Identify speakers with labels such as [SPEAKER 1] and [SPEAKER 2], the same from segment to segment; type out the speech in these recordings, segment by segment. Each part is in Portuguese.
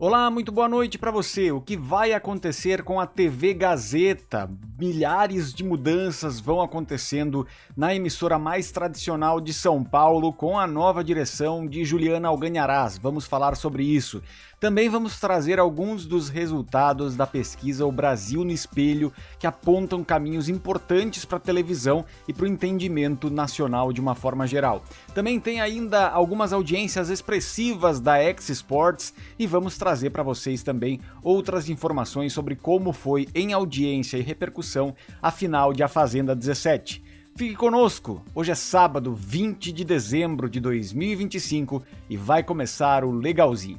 [SPEAKER 1] Olá, muito boa noite para você. O que vai acontecer com a TV Gazeta? Milhares de mudanças vão acontecendo na emissora mais tradicional de São Paulo com a nova direção de Juliana Alganharaz. Vamos falar sobre isso. Também vamos trazer alguns dos resultados da pesquisa O Brasil no Espelho, que apontam caminhos importantes para a televisão e para o entendimento nacional de uma forma geral. Também tem ainda algumas audiências expressivas da X Sports e vamos trazer para vocês também outras informações sobre como foi em audiência e repercussão a final de A Fazenda 17. Fique conosco, hoje é sábado 20 de dezembro de 2025 e vai começar o Legalzinho.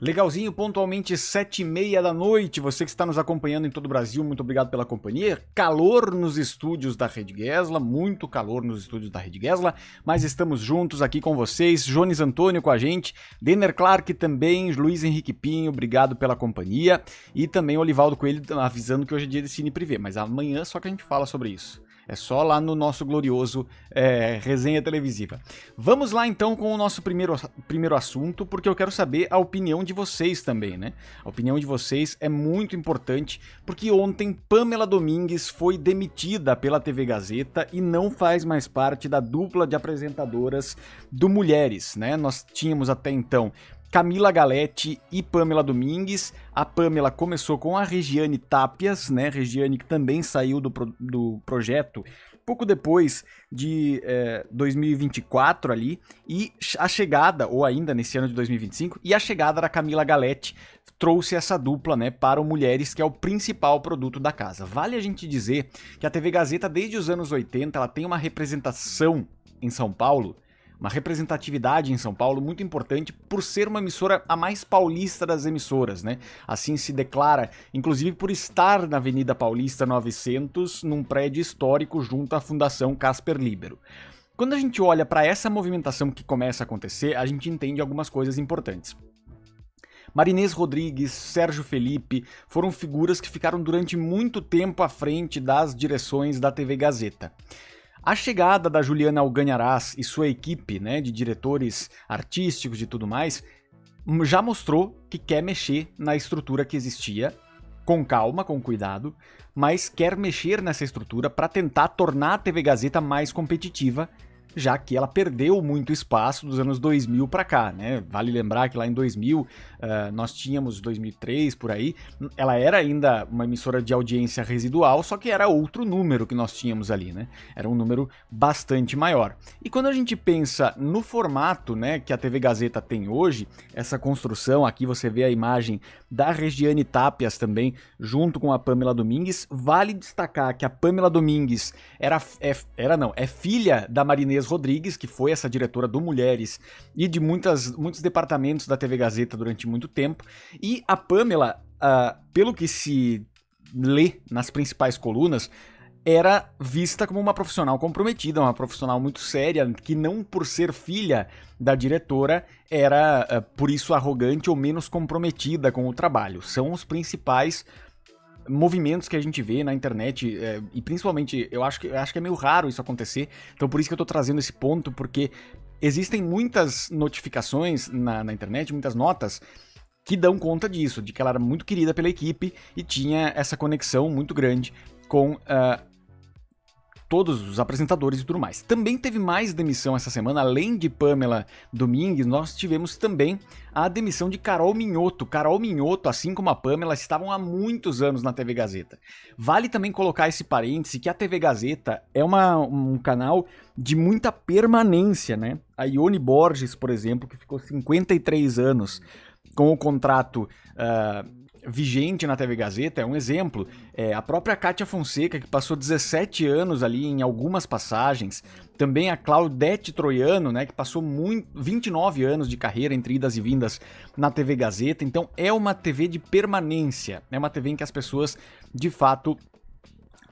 [SPEAKER 1] Legalzinho, pontualmente 7h30 da noite, você que está nos acompanhando em todo o Brasil, muito obrigado pela companhia. Calor nos estúdios da Rede Gesla, muito calor nos estúdios da Rede Gesla, mas estamos juntos aqui com vocês, Jones Antônio com a gente, Denner Clark também, Luiz Henrique Pinho, obrigado pela companhia, e também Olivaldo Coelho avisando que hoje é dia de Cine Privé, mas amanhã só que a gente fala sobre isso. É só lá no nosso glorioso resenha televisiva. Vamos lá então com o nosso primeiro assunto, porque eu quero saber a opinião de vocês também, né? A opinião de vocês é muito importante, porque ontem Pamela Domingues foi demitida pela TV Gazeta e não faz mais parte da dupla de apresentadoras do Mulheres, né? Nós tínhamos até então Camila Galletti e Pamela Domingues. A Pamela começou com a Regiane Tapias, né? Regiane que também saiu do projeto pouco depois de 2024 ali, e a chegada, ou ainda nesse ano de 2025, e a chegada da Camila Galletti trouxe essa dupla, né, para o Mulheres, que é o principal produto da casa. Vale a gente dizer que a TV Gazeta, desde os anos 80, ela tem uma representação em São Paulo, uma representatividade em São Paulo muito importante por ser uma emissora a mais paulista das emissoras, né? Assim se declara, inclusive por estar na Avenida Paulista 900, num prédio histórico junto à Fundação Casper Libero. Quando a gente olha para essa movimentação que começa a acontecer, a gente entende algumas coisas importantes. Marinês Rodrigues, Sérgio Felipe foram figuras que ficaram durante muito tempo à frente das direções da TV Gazeta. A chegada da Juliana Alganharaz e sua equipe, né, de diretores artísticos e tudo mais, já mostrou que quer mexer na estrutura que existia, com calma, com cuidado, mas quer mexer nessa estrutura para tentar tornar a TV Gazeta mais competitiva, já que ela perdeu muito espaço dos anos 2000 para cá, né? Vale lembrar que lá em 2000, nós tínhamos 2003 por aí, ela era ainda uma emissora de audiência residual, só que era outro número que nós tínhamos ali, né? Era um número bastante maior. E quando a gente pensa no formato, né, que a TV Gazeta tem hoje, essa construção, aqui você vê a imagem da Regiane Tapias também, junto com a Pamela Domingues, vale destacar que a Pamela Domingues é filha da Marinês Rodrigues, que foi essa diretora do Mulheres e de muitos departamentos da TV Gazeta durante muito tempo, e a Pamela, pelo que se lê nas principais colunas, era vista como uma profissional comprometida, uma profissional muito séria, que não por ser filha da diretora era por isso arrogante ou menos comprometida com o trabalho. São os principais movimentos que a gente vê na internet, e principalmente eu acho que é meio raro isso acontecer, então por isso que eu tô trazendo esse ponto, porque existem muitas notificações na internet, muitas notas que dão conta disso, de que ela era muito querida pela equipe e tinha essa conexão muito grande com todos os apresentadores e tudo mais. Também teve mais demissão essa semana, além de Pamela Domingues, nós tivemos também a demissão de Carol Minhoto. Carol Minhoto, assim como a Pamela, estavam há muitos anos na TV Gazeta. Vale também colocar esse parêntese que a TV Gazeta é um canal de muita permanência, né? A Ione Borges, por exemplo, que ficou 53 anos com o contrato vigente na TV Gazeta, é um exemplo. A própria Kátia Fonseca, que passou 17 anos ali em algumas passagens, também a Claudete Troiano, né, que passou 29 anos de carreira entre idas e vindas na TV Gazeta. Então é uma TV de permanência, é uma TV em que as pessoas de fato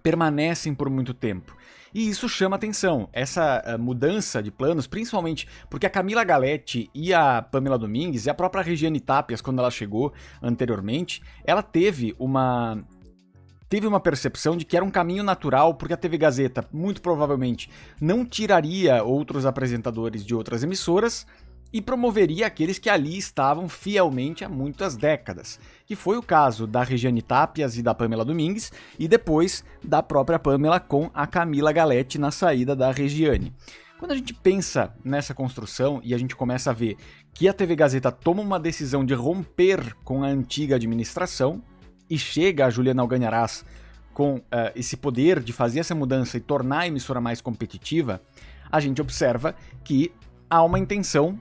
[SPEAKER 1] permanecem por muito tempo. E isso chama atenção, essa mudança de planos, principalmente porque a Camila Galletti e a Pamela Domingues, e a própria Regiane Tapias, quando ela chegou anteriormente, ela teve uma teve uma percepção de que era um caminho natural, porque a TV Gazeta, muito provavelmente, não tiraria outros apresentadores de outras emissoras e promoveria aqueles que ali estavam fielmente há muitas décadas, que foi o caso da Regiane Tápias e da Pamela Domingues, e depois da própria Pamela com a Camila Galetti na saída da Regiane. Quando a gente pensa nessa construção e a gente começa a ver que a TV Gazeta toma uma decisão de romper com a antiga administração e chega a Juliana Alganharaz com esse poder de fazer essa mudança e tornar a emissora mais competitiva, a gente observa que há uma intenção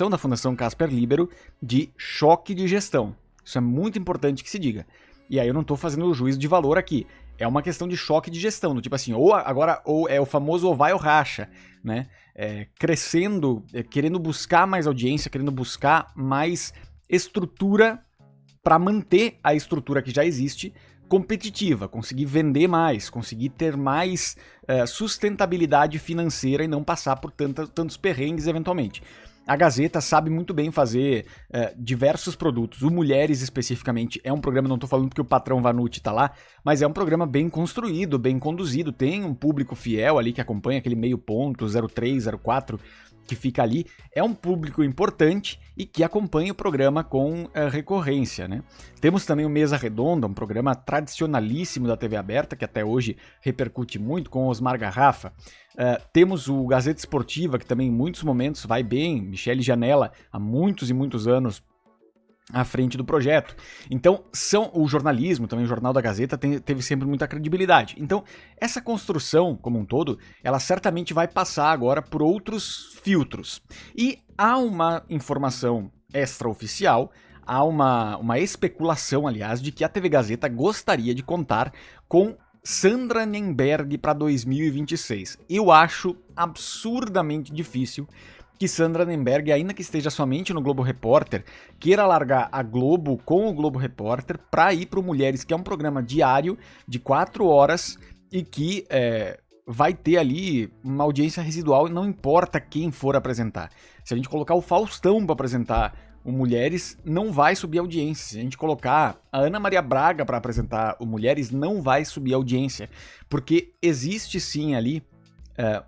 [SPEAKER 1] da Fundação Casper Libero de choque de gestão. Isso é muito importante que se diga. E aí eu não estou fazendo o juízo de valor aqui. É uma questão de choque de gestão, do tipo assim, ou é o famoso ou vai ou racha, né? Crescendo, querendo buscar mais audiência, querendo buscar mais estrutura para manter a estrutura que já existe competitiva, conseguir vender mais, conseguir ter mais sustentabilidade financeira e não passar por tantos perrengues eventualmente. A Gazeta sabe muito bem fazer diversos produtos. O Mulheres, especificamente, é um programa, não estou falando porque o patrão Vanucci está lá, mas é um programa bem construído, bem conduzido. Tem um público fiel ali que acompanha aquele meio ponto, 03, 04, que fica ali. É um público importante e que acompanha o programa com recorrência, né? Temos também o Mesa Redonda, um programa tradicionalíssimo da TV aberta, que até hoje repercute muito, com Osmar Garrafa. Temos o Gazeta Esportiva, que também em muitos momentos vai bem, Michele Janella, há muitos e muitos anos à frente do projeto. Então, o jornalismo, também o Jornal da Gazeta, teve sempre muita credibilidade. Então, essa construção, como um todo, ela certamente vai passar agora por outros filtros. E há uma informação extraoficial, há uma especulação, aliás, de que a TV Gazeta gostaria de contar com Sandra Nemberg para 2026. Eu acho absurdamente difícil que Sandra Nemberg, ainda que esteja somente no Globo Repórter, queira largar a Globo com o Globo Repórter para ir para o Mulheres, que é um programa diário de 4 horas e que vai ter ali uma audiência residual e não importa quem for apresentar. Se a gente colocar o Faustão para apresentar o Mulheres, não vai subir a audiência. Se a gente colocar a Ana Maria Braga para apresentar o Mulheres, não vai subir a audiência. Porque existe sim ali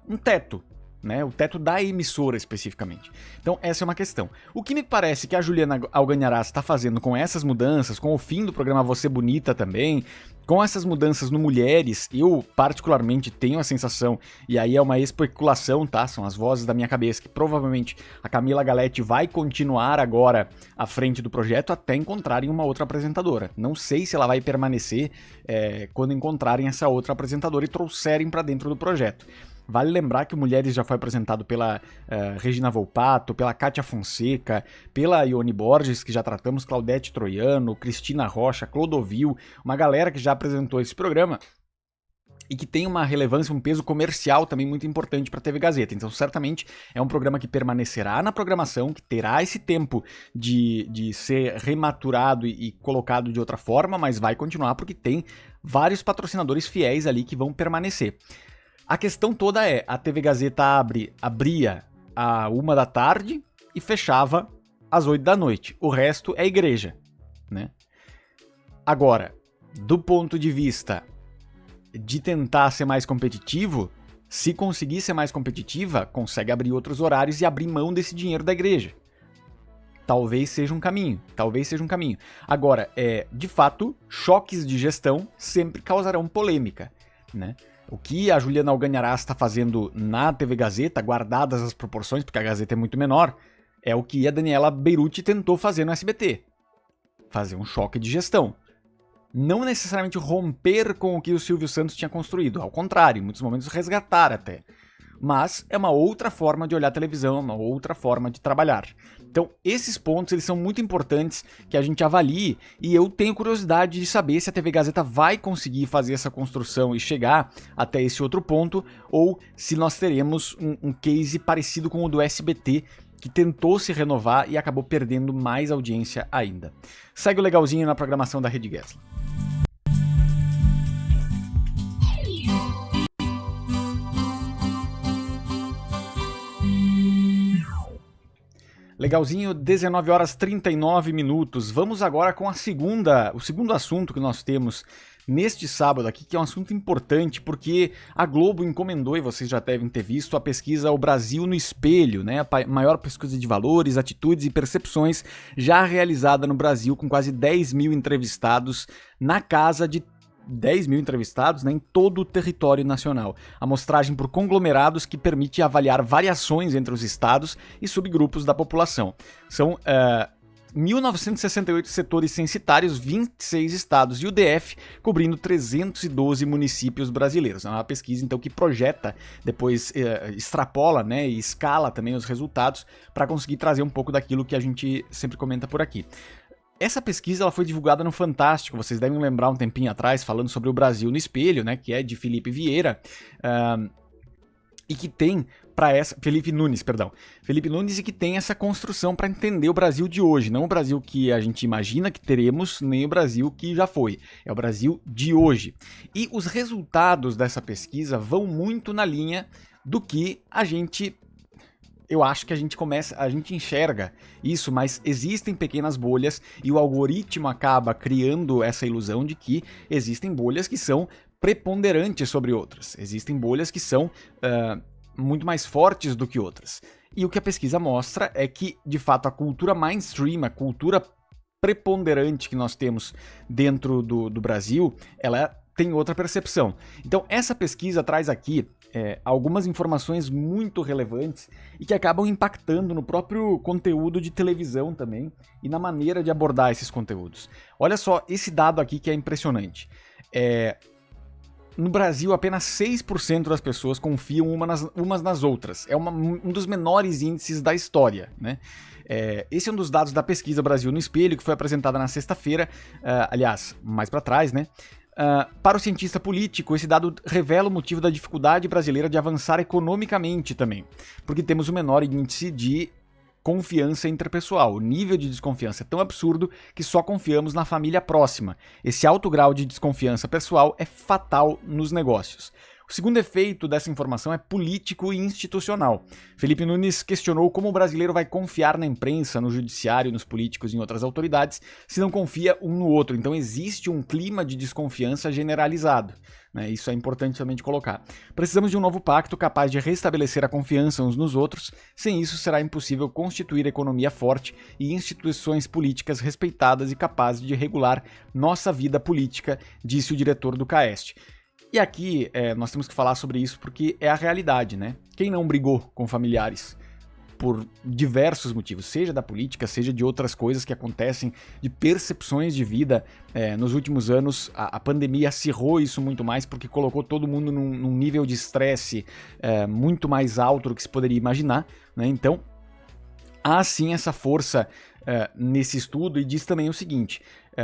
[SPEAKER 1] um teto, né? O teto da emissora especificamente. Então essa é uma questão. O que me parece que a Juliana Alganharaz está fazendo com essas mudanças, com o fim do programa Você Bonita também, com essas mudanças no Mulheres, eu particularmente tenho a sensação, e aí é uma especulação, tá? São as vozes da minha cabeça, que provavelmente a Camila Galetti vai continuar agora à frente do projeto até encontrarem uma outra apresentadora. Não sei se ela vai permanecer quando encontrarem essa outra apresentadora e trouxerem para dentro do projeto. Vale lembrar que o Mulheres já foi apresentado pela Regina Volpato, pela Kátia Fonseca, pela Ione Borges, que já tratamos, Claudete Troiano, Cristina Rocha, Clodovil, uma galera que já apresentou esse programa e que tem uma relevância, um peso comercial também muito importante para a TV Gazeta. Então, certamente, é um programa que permanecerá na programação, que terá esse tempo de ser rematurado e colocado de outra forma, mas vai continuar porque tem vários patrocinadores fiéis ali que vão permanecer. A questão toda é, a TV Gazeta abria à 1 da tarde e fechava às 8 da noite. O resto é igreja, né? Agora, do ponto de vista de tentar ser mais competitivo, se conseguir ser mais competitiva, consegue abrir outros horários e abrir mão desse dinheiro da igreja. Talvez seja um caminho, Agora, de fato, choques de gestão sempre causarão polêmica, né? O que a Juliana Alganharaz está fazendo na TV Gazeta, guardadas as proporções, porque a Gazeta é muito menor, é o que a Daniela Beruti tentou fazer no SBT. Fazer um choque de gestão. Não necessariamente romper com o que o Silvio Santos tinha construído, ao contrário, em muitos momentos resgatar até. Mas é uma outra forma de olhar a televisão, uma outra forma de trabalhar. Então, esses pontos eles são muito importantes que a gente avalie, e eu tenho curiosidade de saber se a TV Gazeta vai conseguir fazer essa construção e chegar até esse outro ponto, ou se nós teremos um case parecido com o do SBT, que tentou se renovar e acabou perdendo mais audiência ainda. Segue o legalzinho na programação da Rede Gessler. Legalzinho, 19 horas 39 minutos. Vamos agora com o segundo assunto que nós temos neste sábado aqui, que é um assunto importante, porque a Globo encomendou, e vocês já devem ter visto, a pesquisa O Brasil no Espelho, né? A maior pesquisa de valores, atitudes e percepções já realizada no Brasil, com quase 10 mil entrevistados na casa de 10 mil entrevistados, né, em todo o território nacional. Amostragem por conglomerados que permite avaliar variações entre os estados e subgrupos da população. São 1.968 setores censitários, 26 estados e o DF, cobrindo 312 municípios brasileiros. É uma pesquisa, então, que projeta, depois extrapola, né, e escala também os resultados para conseguir trazer um pouco daquilo que a gente sempre comenta por aqui. Essa pesquisa ela foi divulgada no Fantástico, vocês devem lembrar um tempinho atrás, falando sobre o Brasil no Espelho, né, que é de Felipe Vieira, e que tem Felipe Nunes, e que tem essa construção para entender o Brasil de hoje, não o Brasil que a gente imagina que teremos, nem o Brasil que já foi, é o Brasil de hoje. E os resultados dessa pesquisa vão muito na linha do que eu acho que a gente enxerga isso, mas existem pequenas bolhas e o algoritmo acaba criando essa ilusão de que existem bolhas que são preponderantes sobre outras. Existem bolhas que são muito mais fortes do que outras. E o que a pesquisa mostra é que, de fato, a cultura mainstream, a cultura preponderante que nós temos dentro do Brasil, ela tem outra percepção. Então, essa pesquisa traz aqui algumas informações muito relevantes e que acabam impactando no próprio conteúdo de televisão também e na maneira de abordar esses conteúdos. Olha só esse dado aqui que é impressionante. No Brasil, apenas 6% das pessoas confiam umas nas outras. É um dos menores índices da história, né? Esse é um dos dados da pesquisa Brasil no Espelho, que foi apresentada na sexta-feira, aliás, mais para trás, né? Para o cientista político, esse dado revela o motivo da dificuldade brasileira de avançar economicamente também, porque temos o menor índice de confiança interpessoal. O nível de desconfiança é tão absurdo que só confiamos na família próxima. Esse alto grau de desconfiança pessoal é fatal nos negócios. O segundo efeito dessa informação é político e institucional. Felipe Nunes questionou como o brasileiro vai confiar na imprensa, no judiciário, nos políticos e em outras autoridades se não confia um no outro. Então existe um clima de desconfiança generalizado, né? Isso é importante também de colocar. Precisamos de um novo pacto capaz de restabelecer a confiança uns nos outros. Sem isso será impossível constituir economia forte e instituições políticas respeitadas e capazes de regular nossa vida política, disse o diretor do CAEST. E aqui nós temos que falar sobre isso porque é a realidade, né? Quem não brigou com familiares por diversos motivos, seja da política, seja de outras coisas que acontecem, de percepções de vida, nos últimos anos a pandemia acirrou isso muito mais porque colocou todo mundo num nível de estresse muito mais alto do que se poderia imaginar, né? Então, há sim essa força nesse estudo e diz também o seguinte,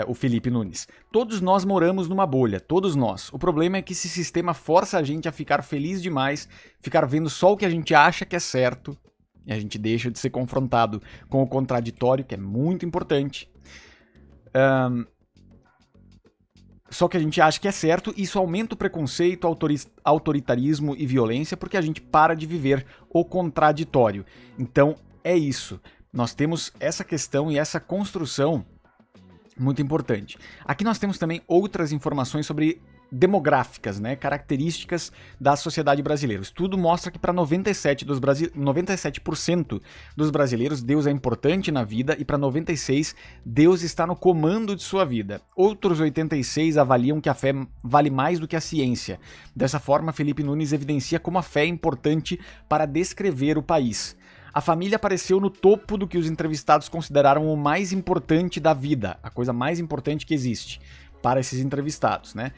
[SPEAKER 1] o Felipe Nunes: todos nós moramos numa bolha, todos nós. O problema é que esse sistema força a gente a ficar feliz demais, ficar vendo só o que a gente acha que é certo, e a gente deixa de ser confrontado com o contraditório, que é muito importante. Só que a gente acha que é certo, e isso aumenta o preconceito, autoritarismo e violência, porque a gente para de viver o contraditório. Então, é isso. Nós temos essa questão e essa construção muito importante. Aqui nós temos também outras informações sobre demográficas, né, características da sociedade brasileira. O estudo mostra que para 97% dos brasileiros Deus é importante na vida e para 96% Deus está no comando de sua vida. Outros 86% avaliam que a fé vale mais do que a ciência. Dessa forma, Felipe Nunes evidencia como a fé é importante para descrever o país. A família apareceu no topo do que os entrevistados consideraram o mais importante da vida, a coisa mais importante que existe para esses entrevistados, né?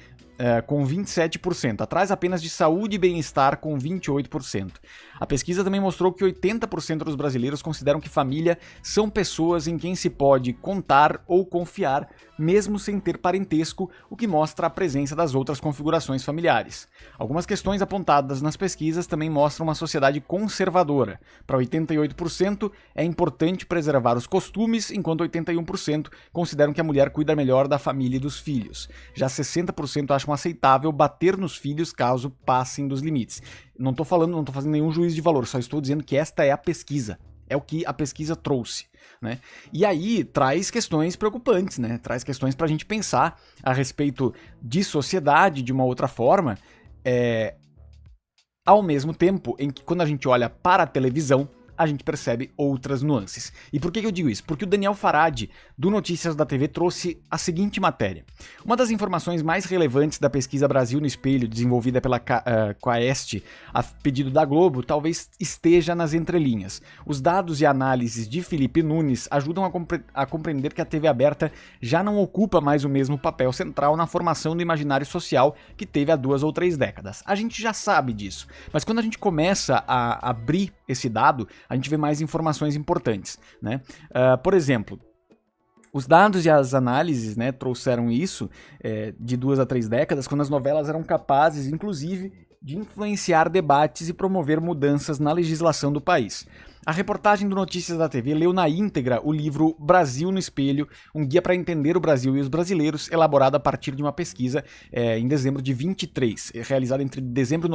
[SPEAKER 1] Com 27%, atrás apenas de saúde e bem-estar com 28%. A pesquisa também mostrou que 80% dos brasileiros consideram que família são pessoas em quem se pode contar ou confiar, mesmo sem ter parentesco, o que mostra a presença das outras configurações familiares. Algumas questões apontadas nas pesquisas também mostram uma sociedade conservadora. Para 88% é importante preservar os costumes, enquanto 81% consideram que a mulher cuida melhor da família e dos filhos. Já 60% acham aceitável bater nos filhos caso passem dos limites. Não estou fazendo nenhum juízo de valor, só estou dizendo que esta é a pesquisa. É o que a pesquisa trouxe, né? E aí traz questões preocupantes, né? Traz questões para a gente pensar a respeito de sociedade de uma outra forma, ao mesmo tempo em que quando a gente olha para a televisão, a gente percebe outras nuances. E por que eu digo isso? Porque o Daniel Farad, do Notícias da TV, trouxe a seguinte matéria. Uma das informações mais relevantes da pesquisa Brasil no Espelho, desenvolvida pela Quaest, a pedido da Globo, talvez esteja nas entrelinhas. Os dados e análises de Felipe Nunes ajudam a compreender que a TV aberta já não ocupa mais o mesmo papel central na formação do imaginário social que teve há 2 ou 3 décadas. A gente já sabe disso, mas quando a gente começa a abrir esse dado, a gente vê mais informações importantes, né? Por exemplo, os dados e as análises, né, trouxeram isso de 2 a 3 décadas, quando as novelas eram capazes, inclusive, de influenciar debates e promover mudanças na legislação do país. A reportagem do Notícias da TV leu na íntegra o livro Brasil no Espelho, um guia para entender o Brasil e os brasileiros, elaborado a partir de uma pesquisa em dezembro de 23, realizada entre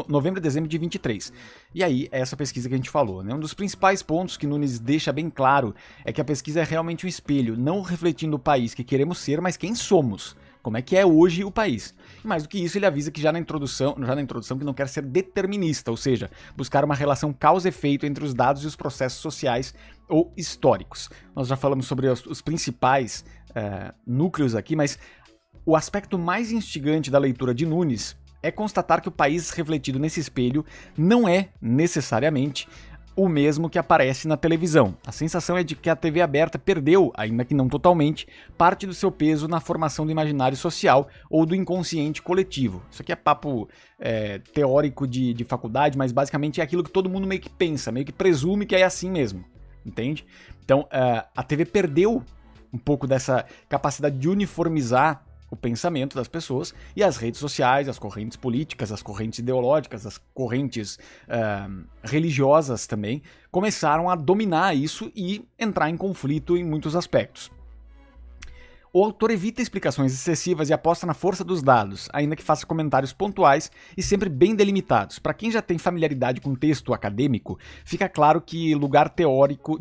[SPEAKER 1] novembro e dezembro de 23. E aí, é essa pesquisa que a gente falou, né? Um dos principais pontos que Nunes deixa bem claro é que a pesquisa é realmente um espelho, não refletindo o país que queremos ser, mas quem somos. Como é que é hoje o país. E mais do que isso, ele avisa que já na introdução que não quer ser determinista, ou seja, buscar uma relação causa-efeito entre os dados e os processos sociais ou históricos. Nós já falamos sobre os principais núcleos aqui, mas o aspecto mais instigante da leitura de Nunes é constatar que o país refletido nesse espelho não é necessariamente o mesmo que aparece na televisão. A sensação é de que a TV aberta perdeu, ainda que não totalmente, parte do seu peso na formação do imaginário social ou do inconsciente coletivo. Isso aqui é papo teórico de faculdade, mas basicamente é aquilo que todo mundo meio que pensa, meio que presume que é assim mesmo, entende? Então, a TV perdeu um pouco dessa capacidade de uniformizar o pensamento das pessoas, e as redes sociais, as correntes políticas, as correntes ideológicas, as correntes religiosas também, começaram a dominar isso e entrar em conflito em muitos aspectos. O autor evita explicações excessivas e aposta na força dos dados, ainda que faça comentários pontuais e sempre bem delimitados. Para quem já tem familiaridade com texto acadêmico, fica claro de que lugar teórico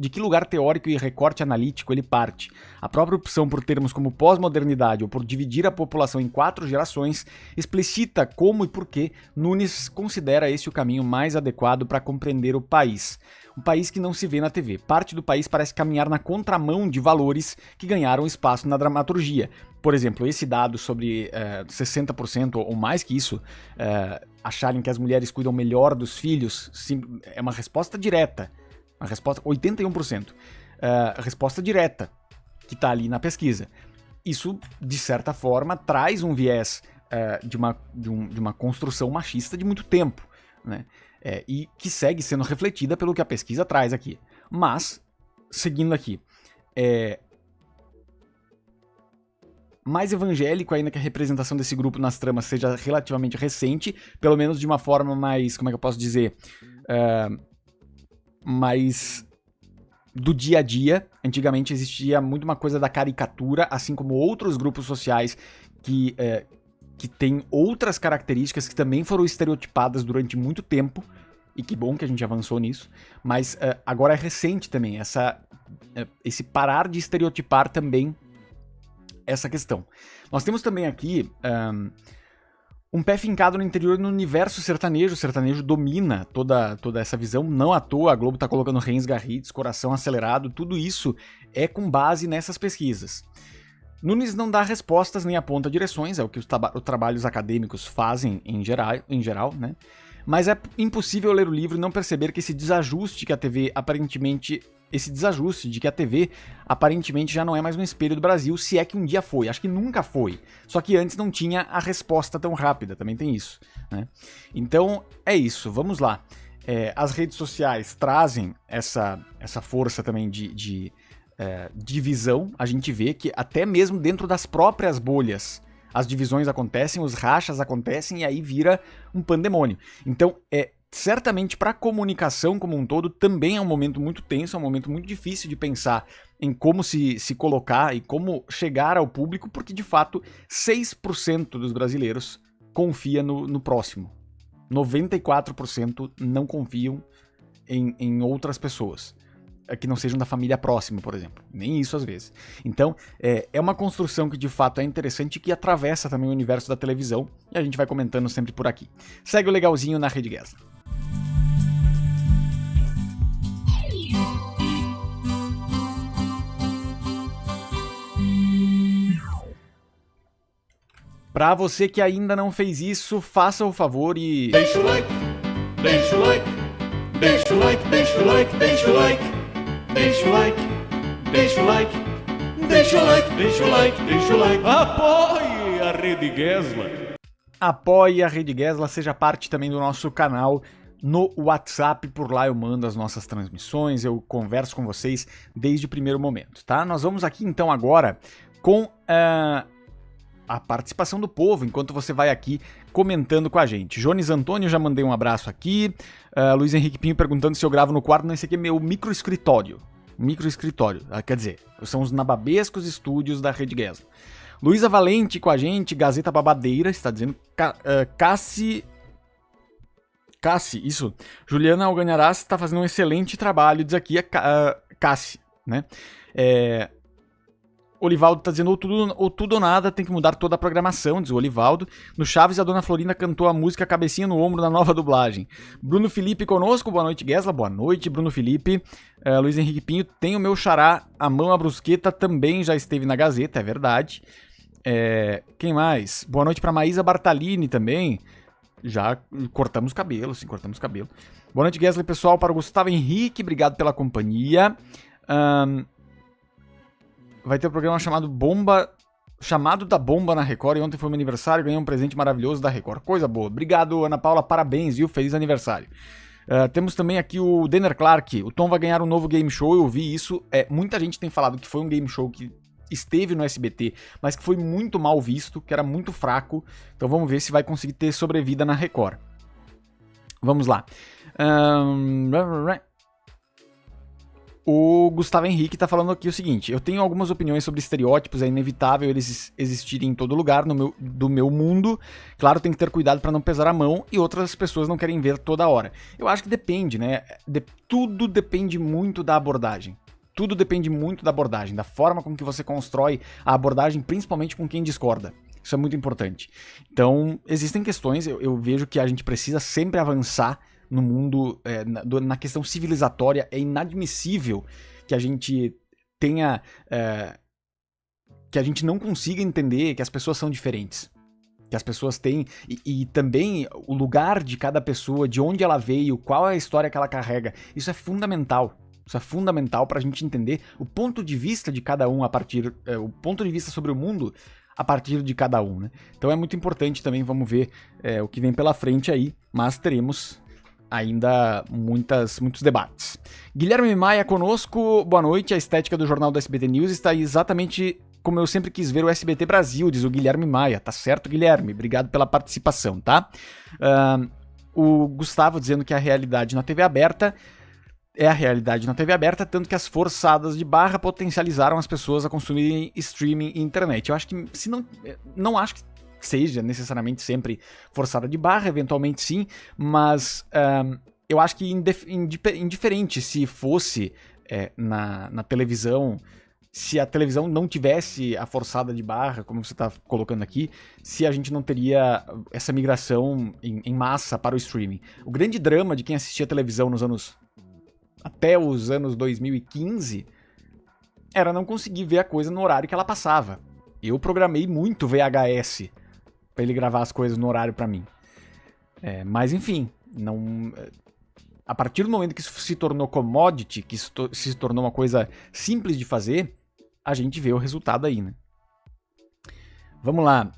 [SPEAKER 1] e recorte analítico ele parte. A própria opção por termos como pós-modernidade ou por dividir a população em 4 gerações explicita como e por que Nunes considera esse o caminho mais adequado para compreender o país. Um país que não se vê na TV. Parte do país parece caminhar na contramão de valores que ganharam espaço na dramaturgia. Por exemplo, esse dado sobre 60% ou mais que isso acharem que as mulheres cuidam melhor dos filhos é uma resposta direta. Uma resposta 81%. Resposta direta que está ali na pesquisa. Isso, de certa forma, traz um viés de uma construção machista de muito tempo, né? E que segue sendo refletida pelo que a pesquisa traz aqui. Mas, seguindo aqui, mais evangélico ainda que a representação desse grupo nas tramas seja relativamente recente, pelo menos de uma forma mais, como é que eu posso dizer, mais do dia a dia. Antigamente existia muito uma coisa da caricatura, assim como outros grupos sociais que tem outras características que também foram estereotipadas durante muito tempo, e que bom que a gente avançou nisso, mas agora é recente também, esse parar de estereotipar também essa questão. Nós temos também aqui um pé fincado no interior no universo sertanejo. O sertanejo domina toda essa visão, não à toa a Globo está colocando Reins Garrides, Coração Acelerado, tudo isso é com base nessas pesquisas. Nunes não dá respostas nem aponta direções, é o que os trabalhos acadêmicos fazem em geral, né? Mas é impossível ler o livro e não perceber que esse desajuste de que a TV aparentemente já não é mais um espelho do Brasil, se é que um dia foi. Acho que nunca foi. Só que antes não tinha a resposta tão rápida, também tem isso, né? Então é isso, vamos lá. As redes sociais trazem essa força também de divisão. A gente vê que até mesmo dentro das próprias bolhas as divisões acontecem, os rachas acontecem e aí vira um pandemônio. Então, certamente para a comunicação como um todo também é um momento muito tenso, é um momento muito difícil de pensar em como se colocar e como chegar ao público, porque de fato 6% dos brasileiros confia no próximo. 94% não confiam em outras pessoas. que não sejam da família próxima, por exemplo. Nem isso às vezes. Então, é uma construção que de fato é interessante e que atravessa também o universo da televisão, e a gente vai comentando sempre por aqui. Segue o legalzinho na Rede Gesla. Pra você que ainda não fez isso, faça o favor e...
[SPEAKER 2] Deixa o like, deixa o like, deixa o like, deixa o like, deixa o like, deixa o like, deixa o like, deixa o like, deixa o like, deixa o like. Apoie a Rede Gesla.
[SPEAKER 1] Apoie a Rede Gesla, seja parte também do nosso canal no WhatsApp. Por lá eu mando as nossas transmissões, eu converso com vocês desde o primeiro momento, tá? Nós vamos aqui então agora com... a participação do povo, enquanto você vai aqui comentando com a gente. Jones Antônio, já mandei um abraço aqui. Luiz Henrique Pinho perguntando se eu gravo no quarto. Não, esse aqui é meu microescritório. Quer dizer, são os nababescos estúdios da Rede Gesla. Luísa Valente com a gente, Gazeta Babadeira, está dizendo Cassi, isso. Juliana Alganharás está fazendo um excelente trabalho, diz aqui Cassi, né? Olivaldo está dizendo ou tudo ou nada, tem que mudar toda a programação, diz o Olivaldo. No Chaves, a Dona Florinda cantou a música Cabecinha no Ombro na nova dublagem. Bruno Felipe conosco, boa noite, Gesla. Boa noite, Bruno Felipe. Luiz Henrique Pinho, tem o meu xará, a Mão à Brusqueta, também já esteve na Gazeta, é verdade. Quem mais? Boa noite para Maísa Bartalini também. Já cortamos cabelo, sim, cortamos cabelo. Boa noite, Gesla, pessoal. Para o Gustavo Henrique, obrigado pela companhia. Vai ter um programa chamado da Bomba na Record, e ontem foi meu aniversário, ganhei um presente maravilhoso da Record. Coisa boa. Obrigado, Ana Paula, parabéns, viu? Feliz aniversário. Temos também aqui o Denner Clark, o Tom vai ganhar um novo game show, eu vi isso. Muita gente tem falado que foi um game show que esteve no SBT, mas que foi muito mal visto, que era muito fraco. Então vamos ver se vai conseguir ter sobrevida na Record. Vamos lá. O Gustavo Henrique tá falando aqui o seguinte: eu tenho algumas opiniões sobre estereótipos, é inevitável eles existirem em todo lugar do meu mundo. Claro, tem que ter cuidado para não pesar a mão e outras pessoas não querem ver toda hora. Eu acho que depende, né? Tudo depende muito da abordagem. Tudo depende muito da abordagem, da forma com que você constrói a abordagem, principalmente com quem discorda. Isso é muito importante. Então, existem questões, eu vejo que a gente precisa sempre avançar no mundo, na questão civilizatória. É inadmissível que a gente tenha... que a gente não consiga entender que as pessoas são diferentes. Que as pessoas têm... E também o lugar de cada pessoa, de onde ela veio, qual é a história que ela carrega. Isso é fundamental. Isso é fundamental para a gente entender o ponto de vista de cada um o ponto de vista sobre o mundo a partir de cada um, né? Então é muito importante também, vamos ver o que vem pela frente aí, mas teremos ainda muitos debates. Guilherme Maia conosco, boa noite. A estética do jornal do SBT News está exatamente como eu sempre quis ver o SBT Brasil, diz o Guilherme Maia. Tá certo, Guilherme? Obrigado pela participação, tá? O Gustavo dizendo que a realidade na TV aberta é a realidade na TV aberta, tanto que as forçadas de barra potencializaram as pessoas a consumirem streaming e internet. Eu acho que, não acho que seja necessariamente sempre forçada de barra, eventualmente sim, mas eu acho que indiferente se fosse na televisão, se a televisão não tivesse a forçada de barra, como você está colocando aqui, se a gente não teria essa migração em massa para o streaming. O grande drama de quem assistia televisão até os anos 2015 era não conseguir ver a coisa no horário que ela passava. Eu programei muito VHS para ele gravar as coisas no horário para mim. Mas enfim, a partir do momento que isso se tornou commodity, que isso se tornou uma coisa simples de fazer, a gente vê o resultado aí, né? Vamos lá.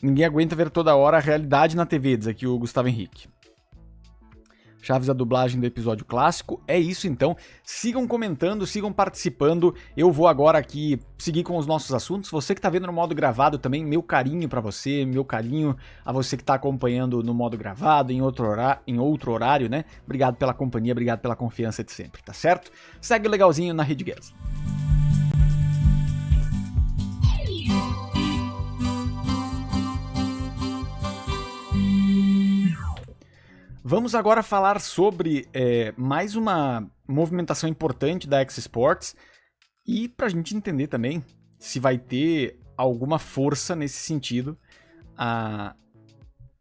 [SPEAKER 1] Ninguém aguenta ver toda hora a realidade na TV, diz aqui o Gustavo Henrique. Chaves, a dublagem do episódio clássico. É isso então. Sigam comentando, sigam participando. Eu vou agora aqui seguir com os nossos assuntos. Você que tá vendo no modo gravado também, meu carinho pra você, meu carinho a você que tá acompanhando no modo gravado, em outro horário, né? Obrigado pela companhia, obrigado pela confiança de sempre, tá certo? Segue legalzinho na Rede Gesla. Vamos agora falar sobre mais uma movimentação importante da X Sports e para a gente entender também se vai ter alguma força nesse sentido a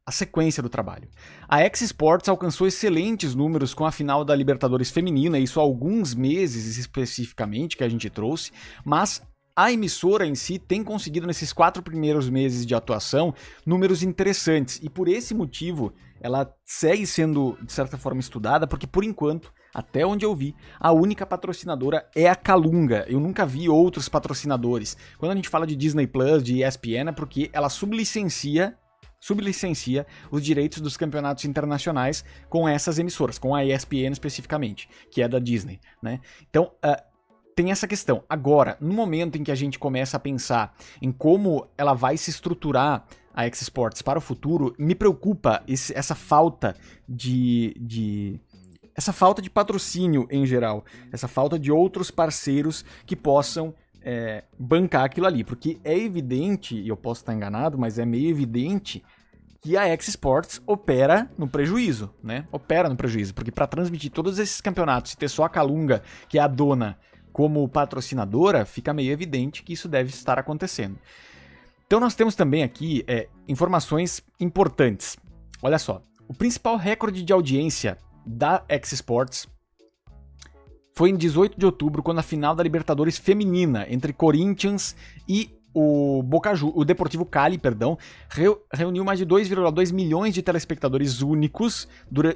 [SPEAKER 1] sequência do trabalho. A X Sports alcançou excelentes números com a final da Libertadores Feminina, isso há alguns meses especificamente que a gente trouxe, mas a emissora em si tem conseguido nesses 4 primeiros meses de atuação números interessantes e por esse motivo ela segue sendo de certa forma estudada porque por enquanto, até onde eu vi, a única patrocinadora é a Calunga. Eu nunca vi outros patrocinadores. Quando a gente fala de Disney Plus, de ESPN é porque ela sublicencia os direitos dos campeonatos internacionais com essas emissoras, com a ESPN especificamente, que é da Disney, né? Então, tem essa questão. Agora, no momento em que a gente começa a pensar em como ela vai se estruturar a X Sports para o futuro, me preocupa essa falta essa falta de patrocínio em geral, essa falta de outros parceiros que possam bancar aquilo ali, porque é evidente, e eu posso estar enganado, mas é meio evidente que a X Sports opera no prejuízo, né? Opera no prejuízo, porque para transmitir todos esses campeonatos e ter só a Calunga, que é a dona, como patrocinadora, fica meio evidente que isso deve estar acontecendo. Então nós temos também aqui informações importantes. Olha só, o principal recorde de audiência da X Sports foi em 18 de outubro, quando a final da Libertadores Feminina entre Corinthians e o Deportivo Cali, reuniu mais de 2,2 milhões de telespectadores únicos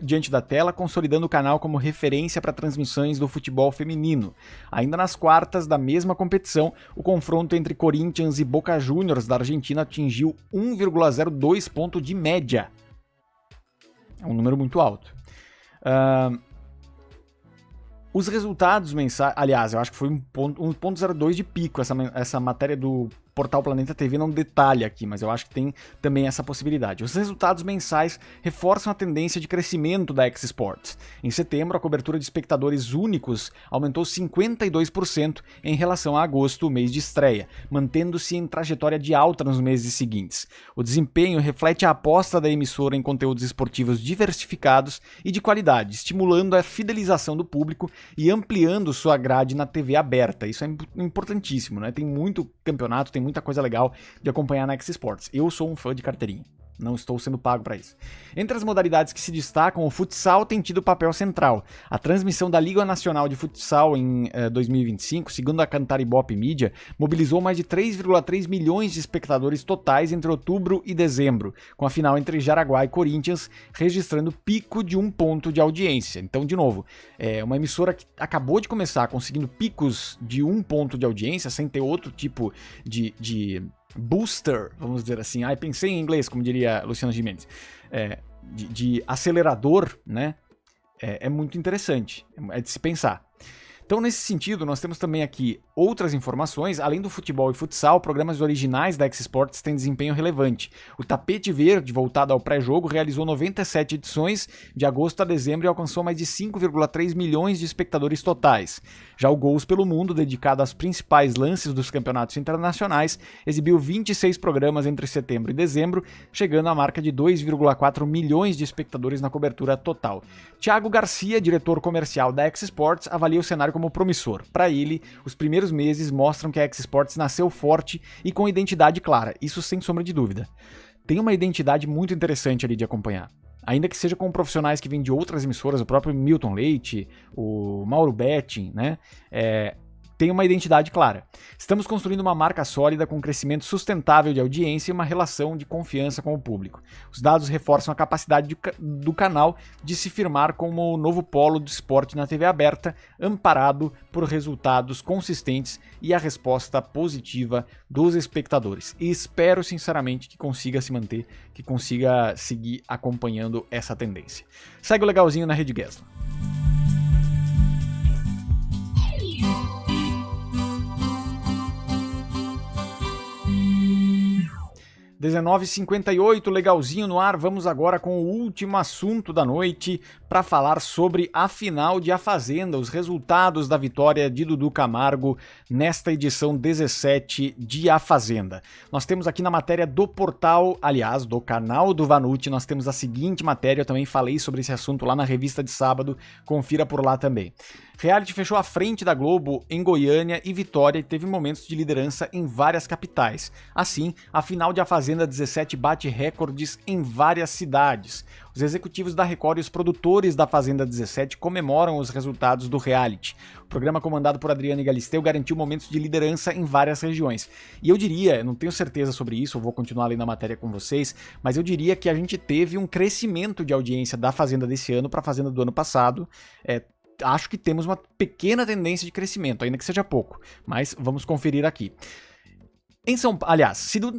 [SPEAKER 1] diante da tela, consolidando o canal como referência para transmissões do futebol feminino. Ainda nas quartas da mesma competição, o confronto entre Corinthians e Boca Juniors da Argentina atingiu 1,02 ponto de média. É um número muito alto. Os resultados mensais... Aliás, eu acho que foi 1,02 de pico. Essa matéria do Portal Planeta TV não detalha aqui, mas eu acho que tem também essa possibilidade. Os resultados mensais reforçam a tendência de crescimento da X Sports. Em setembro, a cobertura de espectadores únicos aumentou 52% em relação a agosto, o mês de estreia, mantendo-se em trajetória de alta nos meses seguintes. O desempenho reflete a aposta da emissora em conteúdos esportivos diversificados e de qualidade, estimulando a fidelização do público e ampliando sua grade na TV aberta. Isso é importantíssimo, né? Tem muito campeonato, tem muita coisa legal de acompanhar na X Sports. Eu sou um fã de carteirinha. Não estou sendo pago para isso. Entre as modalidades que se destacam, o futsal tem tido papel central. A transmissão da Liga Nacional de Futsal em 2025, segundo a Cantar Ibope Mídia, mobilizou mais de 3,3 milhões de espectadores totais entre outubro e dezembro, com a final entre Jaraguá e Corinthians registrando pico de 1 ponto de audiência. Então, de novo, é uma emissora que acabou de começar conseguindo picos de 1 ponto de audiência, sem ter outro tipo de booster, vamos dizer assim. Pensei em inglês, como diria Luciano Gimenez. De acelerador, né? É muito interessante. É de se pensar. Então, nesse sentido, nós temos também aqui outras informações. Além do futebol e futsal, programas originais da X Sports têm desempenho relevante. O Tapete Verde, voltado ao pré-jogo, realizou 97 edições de agosto a dezembro e alcançou mais de 5,3 milhões de espectadores totais. Já o Gols pelo Mundo, dedicado aos principais lances dos campeonatos internacionais, exibiu 26 programas entre setembro e dezembro, chegando à marca de 2,4 milhões de espectadores na cobertura total. Thiago Garcia, diretor comercial da X Sports, avalia o cenário como promissor. Para ele, os primeiros meses mostram que a X Sports nasceu forte e com identidade clara, isso sem sombra de dúvida. Tem uma identidade muito interessante ali de acompanhar. Ainda que seja com profissionais que vêm de outras emissoras, o próprio Milton Leite, o Mauro Betting, né? Tem uma identidade clara. Estamos construindo uma marca sólida com crescimento sustentável de audiência e uma relação de confiança com o público. Os dados reforçam a capacidade do canal de se firmar como o novo polo do esporte na TV aberta, amparado por resultados consistentes e a resposta positiva dos espectadores. E espero sinceramente que consiga se manter, que consiga seguir acompanhando essa tendência. Segue o legalzinho na Rede Gesla. 19h58, legalzinho no ar. Vamos agora com o último assunto da noite para falar sobre a final de A Fazenda, os resultados da vitória de Dudu Camargo nesta edição 17 de A Fazenda. Nós temos aqui na matéria do portal, aliás, do canal do Vanucci, nós temos a seguinte matéria, eu também falei sobre esse assunto lá na revista de sábado, confira por lá também. Reality fechou à frente da Globo em Goiânia e Vitória e teve momentos de liderança em várias capitais. Assim, a final de A Fazenda 17 bate recordes em várias cidades. Os executivos da Record e os produtores da Fazenda 17 comemoram os resultados do reality. O programa comandado por Adriane Galisteu garantiu momentos de liderança em várias regiões. E eu diria, não tenho certeza sobre isso, eu vou continuar lendo a matéria com vocês, mas eu diria que a gente teve um crescimento de audiência da Fazenda desse ano para a Fazenda do ano passado. Acho que temos uma pequena tendência de crescimento, ainda que seja pouco, mas vamos conferir aqui.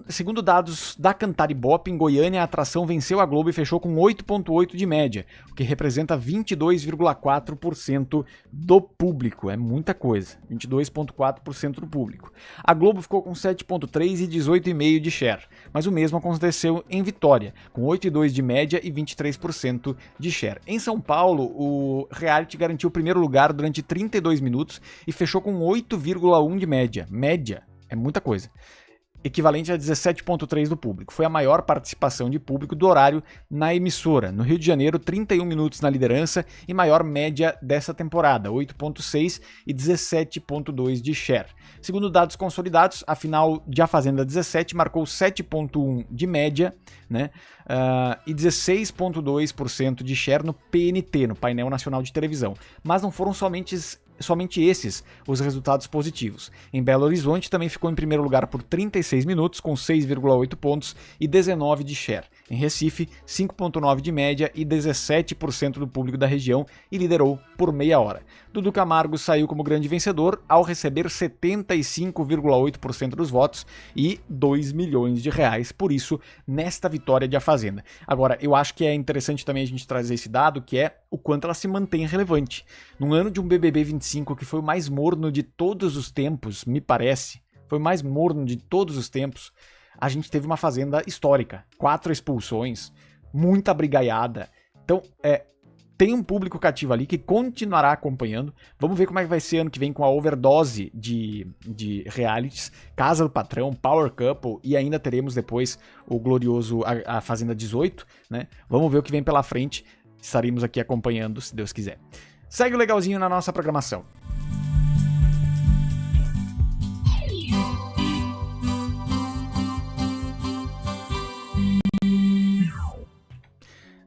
[SPEAKER 1] Segundo dados da Cantar Ibope, em Goiânia a atração venceu a Globo e fechou com 8,8 de média, o que representa 22,4% do público. É muita coisa, 22,4% do público. A Globo ficou com 7,3 e 18,5 de share, mas o mesmo aconteceu em Vitória, com 8,2 de média e 23% de share. Em São Paulo, o reality garantiu o primeiro lugar durante 32 minutos e fechou com 8,1 de média. Média é muita coisa. Equivalente a 17,3% do público. Foi a maior participação de público do horário na emissora. No Rio de Janeiro, 31 minutos na liderança e maior média dessa temporada, 8,6 e 17,2 de share. Segundo dados consolidados, a final de A Fazenda 17 marcou 7,1 de média, né, e 16,2% de share no PNT, no Painel Nacional de Televisão. Mas não foram somente esses os resultados positivos. Em Belo Horizonte também ficou em primeiro lugar por 36 minutos, com 6,8 pontos e 19 de share. Em Recife, 5,9 de média e 17% do público da região e liderou por meia hora. Dudu Camargo saiu como grande vencedor ao receber 75,8% dos votos e R$2 milhões. Por isso, nesta vitória de A Fazenda. Agora, eu acho que é interessante também a gente trazer esse dado, que é o quanto ela se mantém relevante. Num ano de um BBB 25, que foi o mais morno de todos os tempos, me parece, foi o mais morno de todos os tempos, a gente teve uma Fazenda histórica. 4 expulsões, muita brigaiada. Então, tem um público cativo ali que continuará acompanhando. Vamos ver como é que vai ser ano que vem com a overdose de realities, Casa do Patrão, Power Couple e ainda teremos depois o glorioso a Fazenda 18, né? Vamos ver o que vem pela frente. Estaremos aqui acompanhando, se Deus quiser. Segue o legalzinho na nossa programação.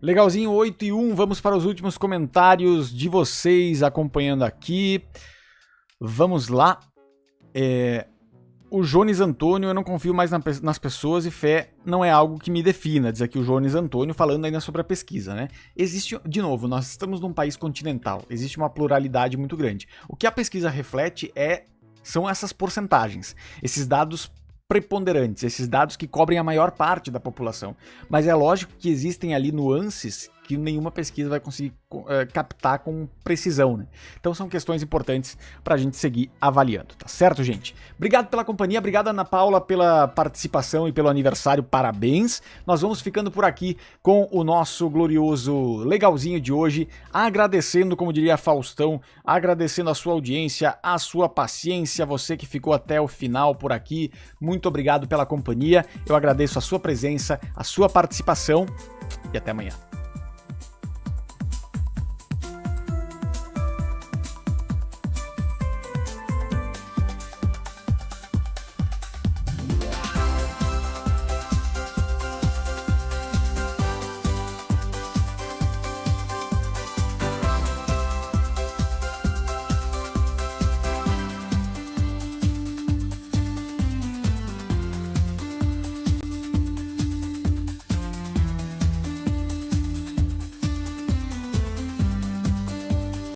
[SPEAKER 1] Legalzinho 8:01, vamos para os últimos comentários de vocês acompanhando aqui. Vamos lá. O Jones Antônio, eu não confio mais nas pessoas e fé não é algo que me defina, diz aqui o Jones Antônio, falando ainda sobre a pesquisa, né? Existe, de novo, nós estamos num país continental, existe uma pluralidade muito grande. O que a pesquisa reflete são essas porcentagens, esses dados preponderantes, esses dados que cobrem a maior parte da população. Mas é lógico que existem ali nuances que nenhuma pesquisa vai conseguir captar com precisão, né? Então são questões importantes para a gente seguir avaliando, tá certo, gente? Obrigado pela companhia, obrigado Ana Paula pela participação e pelo aniversário, parabéns. Nós vamos ficando por aqui com o nosso glorioso legalzinho de hoje, agradecendo, como diria Faustão, agradecendo a sua audiência, a sua paciência, você que ficou até o final por aqui, muito obrigado pela companhia, eu agradeço a sua presença, a sua participação e até amanhã.